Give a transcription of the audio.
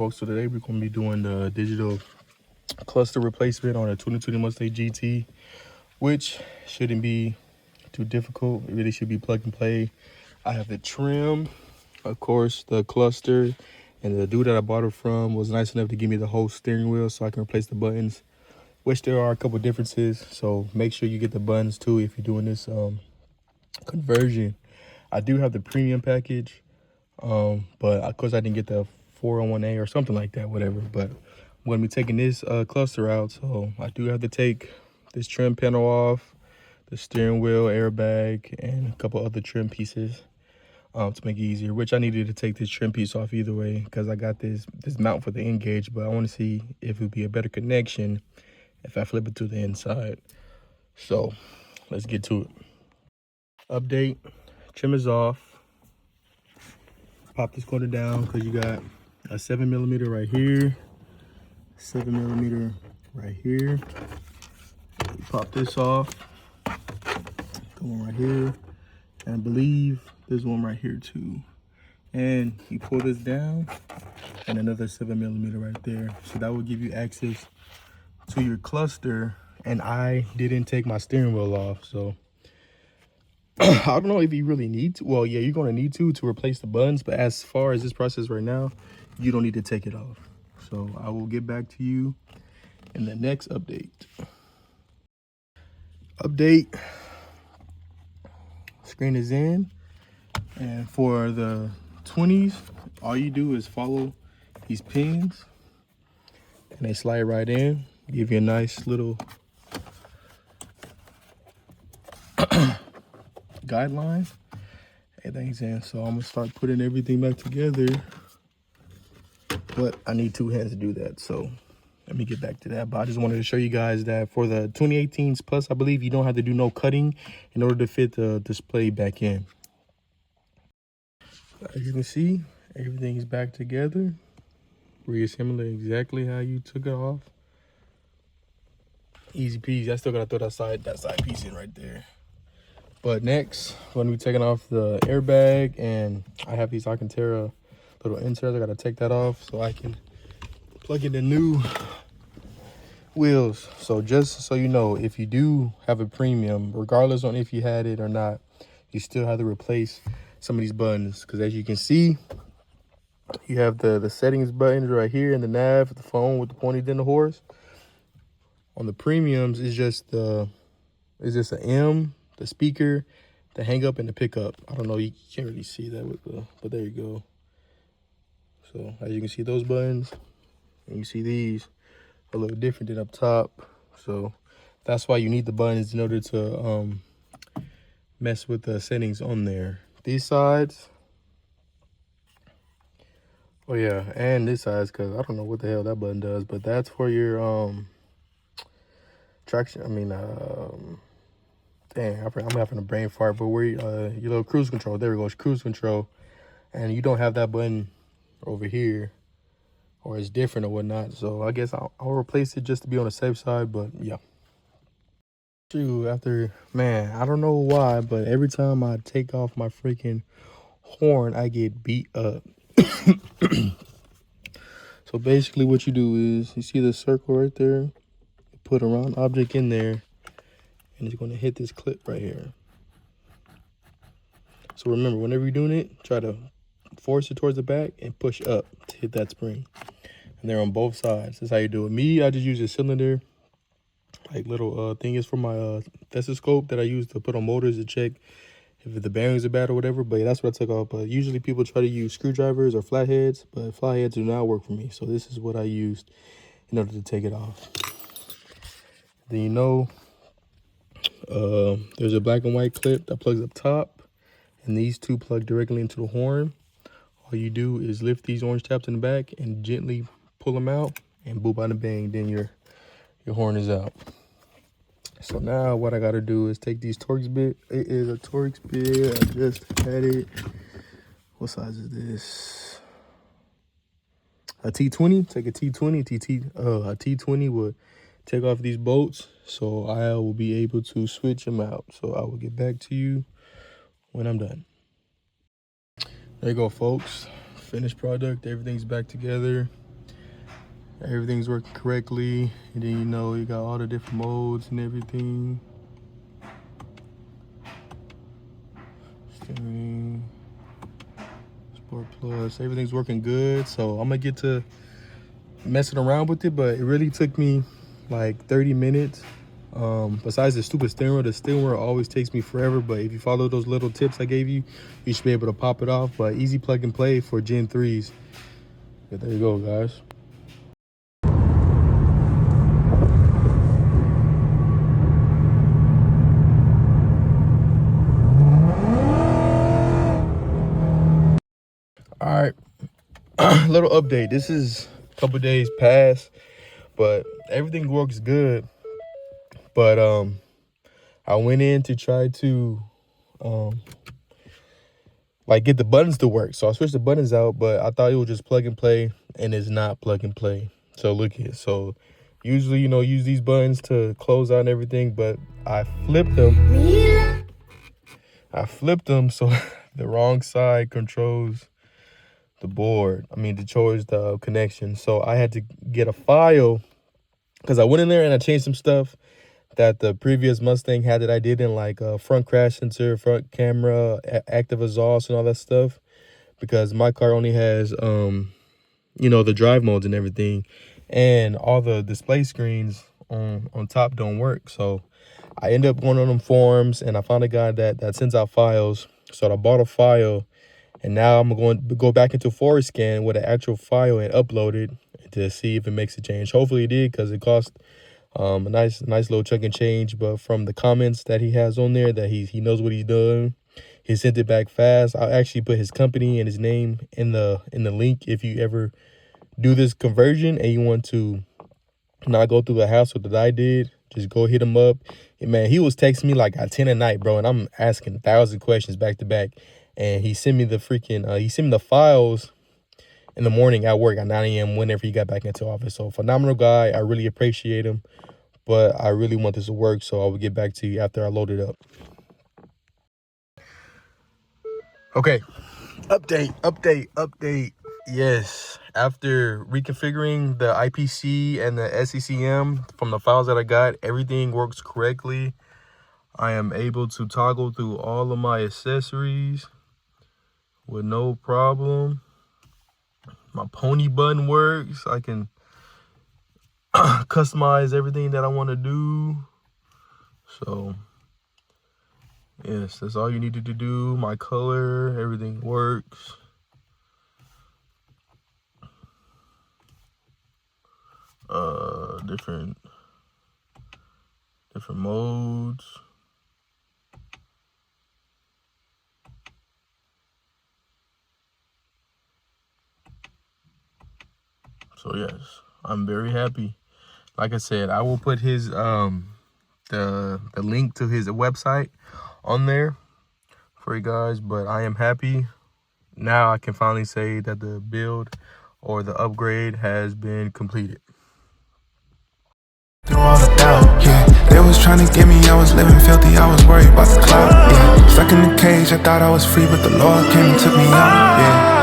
folks, so today we're going to be doing the digital cluster replacement on a 2020 Mustang GT, which shouldn't be too difficult. It really should be plug and play. I have the trim, of course, the cluster, and the dude that I bought it from was nice enough to give me the whole steering wheel so I can replace the buttons, which there are a couple differences. So make sure you get the buttons too if you're doing this conversion. I do have the premium package, but of course I didn't get the 401A or something like that, whatever. But I'm going to be taking this cluster out, so I do have to take this trim panel off, the steering wheel, airbag, and a couple other trim pieces to make it easier, which I needed to take this trim piece off either way because I got this mount for the end gauge, but I want to see if it would be a better connection if I flip it to the inside. So let's get to it. Update, trim is off. Pop this corner down because you got a 7mm right here, 7mm right here. You pop this off, go one right here, and I believe there's one right here too. And you pull this down, and another 7mm right there. So that will give you access to your cluster. And I didn't take my steering wheel off, so I don't know if you really need to. Well, yeah, you're going to need to replace the buttons, but as far as this process right now, you don't need to take it off. So I will get back to you in the next update. Screen is in, and for the 20s, all you do is follow these pins, and they slide right in, give you a nice little guideline. Everything's in, so I'm gonna start putting everything back together, but I need 2 hands to do that, so let me get back to that. But I just wanted to show you guys that for the 2018s plus, I believe you don't have to do no cutting in order to fit the display back in. As you can see, everything's back together, reassembling exactly how you took it off. Easy peasy. I still gotta throw that side piece in right there. But next, I'm gonna be taking off the airbag, and I have these Alcantara little inserts. I gotta take that off so I can plug in the new wheels. So just so you know, if you do have a premium, regardless on if you had it or not, you still have to replace some of these buttons, because as you can see, you have the settings buttons right here in the nav, the phone with the pointy in the horse. On the premiums, it's just an M, the speaker, the hang up, and the pickup. I don't know, you can't really see that with but there you go. So as you can see, those buttons, and you see these a little different than up top. So that's why you need the buttons in order to mess with the settings on there. These sides, oh yeah, and this side, because I don't know what the hell that button does, but that's for your traction. Dang, I'm having a brain fart, but where your little cruise control, there we go, it's cruise control, and you don't have that button over here, or it's different or whatnot. So I guess I'll replace it just to be on the safe side. But yeah, after, man, I don't know why, but every time I take off my freaking horn, I get beat up. So basically what you do is, you see the circle right there, you put a round object in there, and it's going to hit this clip right here. So remember, whenever you're doing it, try to force it towards the back and push up to hit that spring. And they're on both sides. That's how you do it. Me, I just use a cylinder, like little thing is for my stethoscope that I use to put on motors to check if the bearings are bad or whatever. But yeah, that's what I took off. But usually people try to use screwdrivers or flatheads, but flatheads do not work for me. So this is what I used in order to take it off. Then you know, there's a black and white clip that plugs up top, and these two plug directly into the horn. All you do is lift these orange tabs in the back and gently pull them out, and boop, bada bang, then your horn is out. So now what I gotta do is take these Torx bit. It is a Torx bit. I just had it. What size is this? A T20. Take a T20. A T20 would take off these bolts, so I will be able to switch them out. So I will get back to you when I'm done. There you go, folks. Finished product. Everything's back together. Everything's working correctly, and then you know you got all the different modes and everything. Steering, Sport Plus, everything's working good. So I'm gonna get to messing around with it, but it really took me like 30 minutes. Besides the stupid the steering wheel always takes me forever, but if you follow those little tips I gave you, you should be able to pop it off. But easy plug and play for Gen 3s. But there you go, guys. All right, little update. This is a couple days past, but everything works good. But I went in to try to like get the buttons to work. So I switched the buttons out, but I thought it was just plug and play, and it's not plug and play. So look here. So usually, you know, use these buttons to close out and everything, but I flipped them. So the wrong side controls the board. I mean, the connection. So I had to get a file because I went in there and I changed some stuff that the previous Mustang had that I did in, like front crash sensor, front camera, active exhaust, and all that stuff, because my car only has you know, the drive modes and everything, and all the display screens on top don't work. So I ended up going on them forums, and I found a guy that sends out files. So I bought a file, and now I'm going to go back into FORscan with an actual file and upload it to see if it makes a change. Hopefully it did, because it cost a nice little chunk and change. But from the comments that he has on there, that he knows what he's doing, he sent it back fast. I'll actually put his company and his name in the link if you ever do this conversion and you want to not go through the hassle that I did. Just go hit him up. And man, he was texting me like at 10 at night, bro, and I'm asking 1,000 questions back to back. And he sent me the freaking he sent me the files in the morning at work at 9 a.m. whenever he got back into office. So phenomenal guy. I really appreciate him, but I really want this to work, so I will get back to you after I load it up. Okay, update. Yes, after reconfiguring the IPC and the SCCM from the files that I got, everything works correctly. I am able to toggle through all of my accessories with no problem. My pony button works. I can customize everything that I want to do. So yes, that's all you needed to do. My color, everything works. Different modes. So yes, I'm very happy. Like I said, I will put his the link to his website on there for you guys, but I am happy. Now I can finally say that the build or the upgrade has been completed. Through all the doubt, yeah. They was trying to get me, I was living filthy, I was worried about the cloud, yeah. Stuck in the cage, I thought I was free, but the Lord came and took me out, yeah.